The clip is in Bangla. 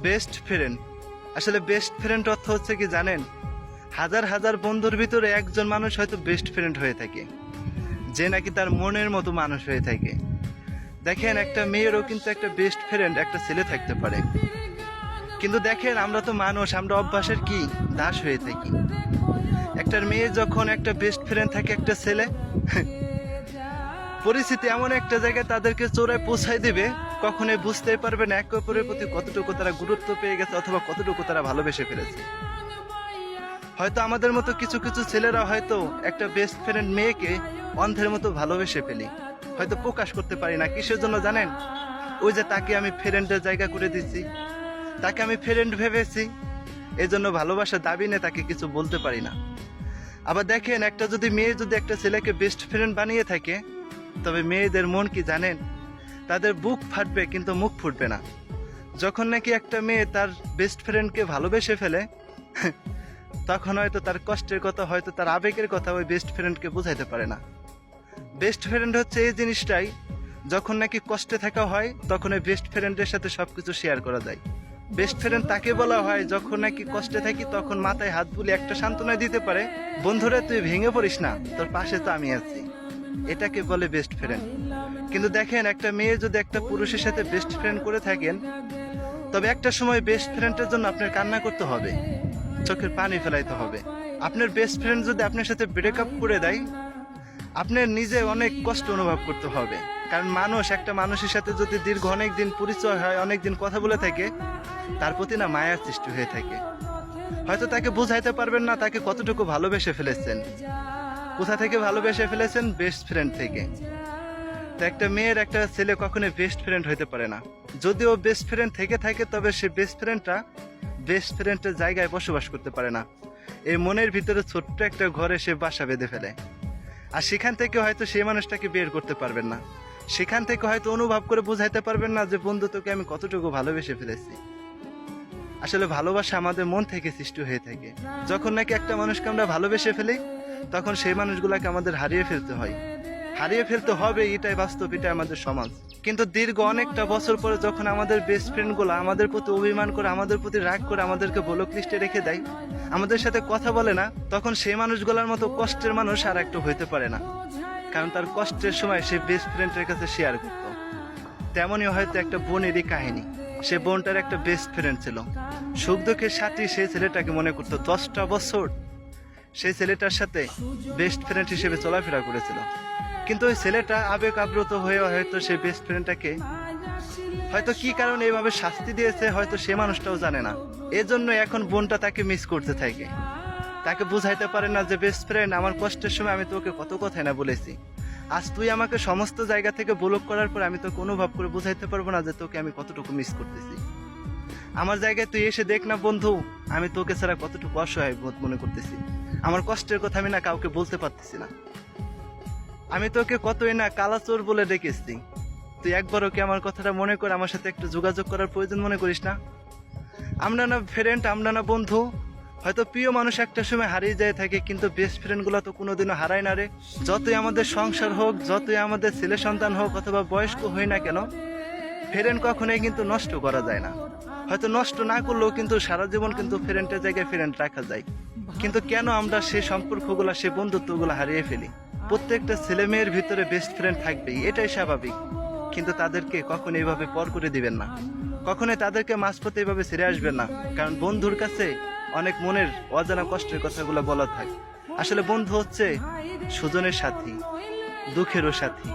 বেস্ট ফ্রেন্ড, আসলে বেস্ট ফ্রেন্ড অর্থ হচ্ছে কি জানেন? হাজার হাজার বন্ধুর ভিতরে একজন মানুষ হয়তো বেস্ট ফ্রেন্ড হয়ে থাকে, যে নাকি তার মনের মতো মানুষ হয়ে থাকে। দেখেন, একটা মেয়েরও কিন্তু একটা বেস্ট ফ্রেন্ড একটা ছেলে থাকতে পারে, কিন্তু দেখেন আমরা তো মানুষ, আমরা অভ্যাসের কি দাস হয়ে থাকি। একটা মেয়ে যখন একটা বেস্ট ফ্রেন্ড থাকে একটা ছেলে, পরিস্থিতি এমন একটা জায়গায় তাদেরকে চোরায় পৌঁছায় দেবে, কখনোই বুঝতেই পারবে না একে অপরের প্রতি কতটুকু তারা গুরুত্ব পেয়ে গেছে অথবা কতটুকু তারা ভালোবেসে ফেলেছে। হয়তো আমাদের মতো কিছু কিছু ছেলেরা হয়তো একটা বেস্ট ফ্রেন্ড মেয়েকে অন্ধের মতো ভালোবেসে ফেলি, হয়তো প্রকাশ করতে পারি না। কিসের জন্য জানেন? ওই যে তাকে আমি ফ্রেন্ডের জায়গা করে দিচ্ছি, তাকে আমি ফ্রেন্ড ভেবেছি, এই জন্য ভালোবাসা দাবি নিয়ে তাকে কিছু বলতে পারি না। আবার দেখেন, একটা যদি মেয়ে যদি একটা ছেলেকে বেস্ট ফ্রেন্ড বানিয়ে থাকে, তবে মেয়েদের মন কি জানেন? তাদের বুক ফাটবে কিন্তু মুখ ফুটবে না। যখন নাকি একটা মেয়ে তার বেস্ট ফ্রেন্ডকে ভালোবেসে ফেলে, তখন হয়তো তার কষ্টের কথা, হয়তো তার আবেগের কথা ওই বেস্ট ফ্রেন্ডকে বুঝাইতে পারে না। বেস্ট ফ্রেন্ড হচ্ছে এই জিনিসটাই, যখন নাকি কষ্টে থাকা হয় তখন ওই বেস্ট ফ্রেন্ডের সাথে সবকিছু শেয়ার করা যায়। বেস্ট ফ্রেন্ড তাকে বলা হয় যখন নাকি কষ্টে থাকি তখন মাথায় হাত বুলিয়ে একটা সান্ত্বনা দিতে পারে, বন্ধুরা তুই ভেঙে পড়িস না, তোর পাশে তো আমি আছি। এটাকে বলে বেস্ট ফ্রেন্ড। কিন্তু দেখেন, একটা মেয়ে যদি একটা পুরুষের সাথে বেস্ট ফ্রেন্ড করে থাকেন, তবে একটা সময় বেস্ট ফ্রেন্ডের জন্য আপনার কান্না করতে হবে, চোখের পানি ফেলাইতে হবে। আপনার বেস্ট ফ্রেন্ড যদি আপনার সাথে ব্রেকআপ করে দেয়, আপনার নিজে অনেক কষ্ট অনুভব করতে হবে। কারণ মানুষ, একটা মানুষের সাথে যদি দীর্ঘ অনেক দিন পরিচয় হয়, অনেক দিন কথা বলে থাকে, তার প্রতি না মায়ার সৃষ্টি হয়ে থাকে। হয়তো তাকে বুঝাইতে পারবেন না তাকে কতটুকু ভালোবেসে ফেলেছেন। কোথা থেকে ভালোবেসে ফেলেছেন? বেস্ট ফ্রেন্ড থেকে। তো একটা মেয়ের একটা ছেলে কখনোই বেস্ট ফ্রেন্ড হইতে পারে না। যদিও বেস্ট ফ্রেন্ড থেকে থাকে, তবে সে বেস্ট ফ্রেন্ডের জায়গায় বসবাস করতে পারে না। এই মনের ভিতরে ছোট্ট একটা ঘরে সে বাসা বেঁধে ফেলে, আর সেখান থেকে হয়তো সেই মানুষটাকে বের করতে পারবেন না। সেখান থেকে হয়তো অনুভব করে বুঝাইতে পারবেন না যে বন্ধু তোকে আমি কতটুকু ভালোবেসে ফেলেছি। আসলে ভালোবাসা আমাদের মন থেকে সৃষ্টি হয়ে থাকে। যখন নাকি একটা মানুষকে আমরা ভালোবেসে ফেলি, তখন সেই মানুষগুলাকে আমাদের হারিয়ে ফেলতে হয়, হারিয়ে ফেলতে হবে, এটাই বাস্তব, এটাই আমাদের সমাজ। কিন্তু দীর্ঘ অনেকটা বছর পরে যখন আমাদের বেস্ট ফ্রেন্ড গুলো আমাদের প্রতি অভিমান করে, আমাদের প্রতি রাগ করে, আমাদেরকে ব্লক লিস্টে রেখে দেয়, আমাদের সাথে কথা বলে না, তখন সেই মানুষগুলোর মতো কষ্টের মানুষ আর একটা হইতে পারে না। কারণ তার কষ্টের সময় সে বেস্ট ফ্রেন্ডের কাছে শেয়ার করত। তেমনই হয়তো একটা বোনেরই কাহিনী। সে বোনটার একটা বেস্ট ফ্রেন্ড ছিল, সুখ দুঃখের সাথে সেই ছেলেটাকে মনে করতো। 10টা বছর সেই ছেলেটার সাথে বেস্ট ফ্রেন্ড হিসেবে চলাফেরা করেছিল। কিন্তু ওই ছেলেটা আবেগ আপ্লুত হয়ে হয়তো সেই বেস্ট ফ্রেন্ডটাকে হয়তো কি কারণে এইভাবে শাস্তি দিয়েছে, হয়তো সে মানুষটাও জানে না। এজন্য এখন বোনটা তাকে মিস করতে থাকে, তাকে বুঝাইতে পারে না যে বেস্ট ফ্রেন্ড, আমার কষ্টের সময় আমি তোকে কত কথাই না বলেছি, আজ তুই আমাকে সমস্ত জায়গা থেকে ব্লক করার পর আমি তোকে অনুভব করে বুঝাইতে পারবো না যে তোকে আমি কতটুকু মিস করতেছি। আমার জায়গায় তুই এসে দেখ না বন্ধু, আমি তোকে ছাড়া কতটুকু অসহায় বোধ মনে করতেছি। আমার কষ্টের কথা আমি না কাউকে বলতে পারতেছি না। আমি তোকে কতই না কালাচোর বলে ডেকেছি, তুই একবারও কি আমার কথাটা মনে করে আমার সাথে একটু যোগাযোগ করার প্রয়োজন মনে করিস না? আমরা না ফ্রেন্ড, আমরা না বন্ধু? হয়তো প্রিয় মানুষ একটা সময় হারিয়ে যায় থাকে, কিন্তু বেস্ট ফ্রেন্ড গুলো তো কোনোদিনও হারায় না রে। যতই আমাদের সংসার হোক, যতই আমাদের ছেলে সন্তান হোক অথবা বয়স্ক হই না কেন, ফ্রেন্ড কখনোই কিন্তু নষ্ট করা যায় না। হয়তো নষ্ট না করলেও কিন্তু সারা জীবন কিন্তু ফ্রেন্ডের জায়গায় ফ্রেন্ড রাখা যায়। কিন্তু কেন আমরা সেই সম্পর্কগুলো, সেই বন্ধুত্বগুলো হারিয়ে ফেলি? প্রত্যেকটা ছেলে মেয়ের ভিতরে বেস্ট ফ্রেন্ড থাকবেই, এটাই স্বাভাবিক। কিন্তু তাদেরকে কখনো এইভাবে পর করে দিবেন না, কখনোই তাদেরকে মাঝপথে এইভাবে ছেড়ে আসবেন না। কারণ বন্ধুর কাছে অনেক মনের অজানা কষ্টের কথাগুলো বলা থাকে। আসলে বন্ধু হচ্ছে সুজনের সাথী, দুঃখেরও সাথী।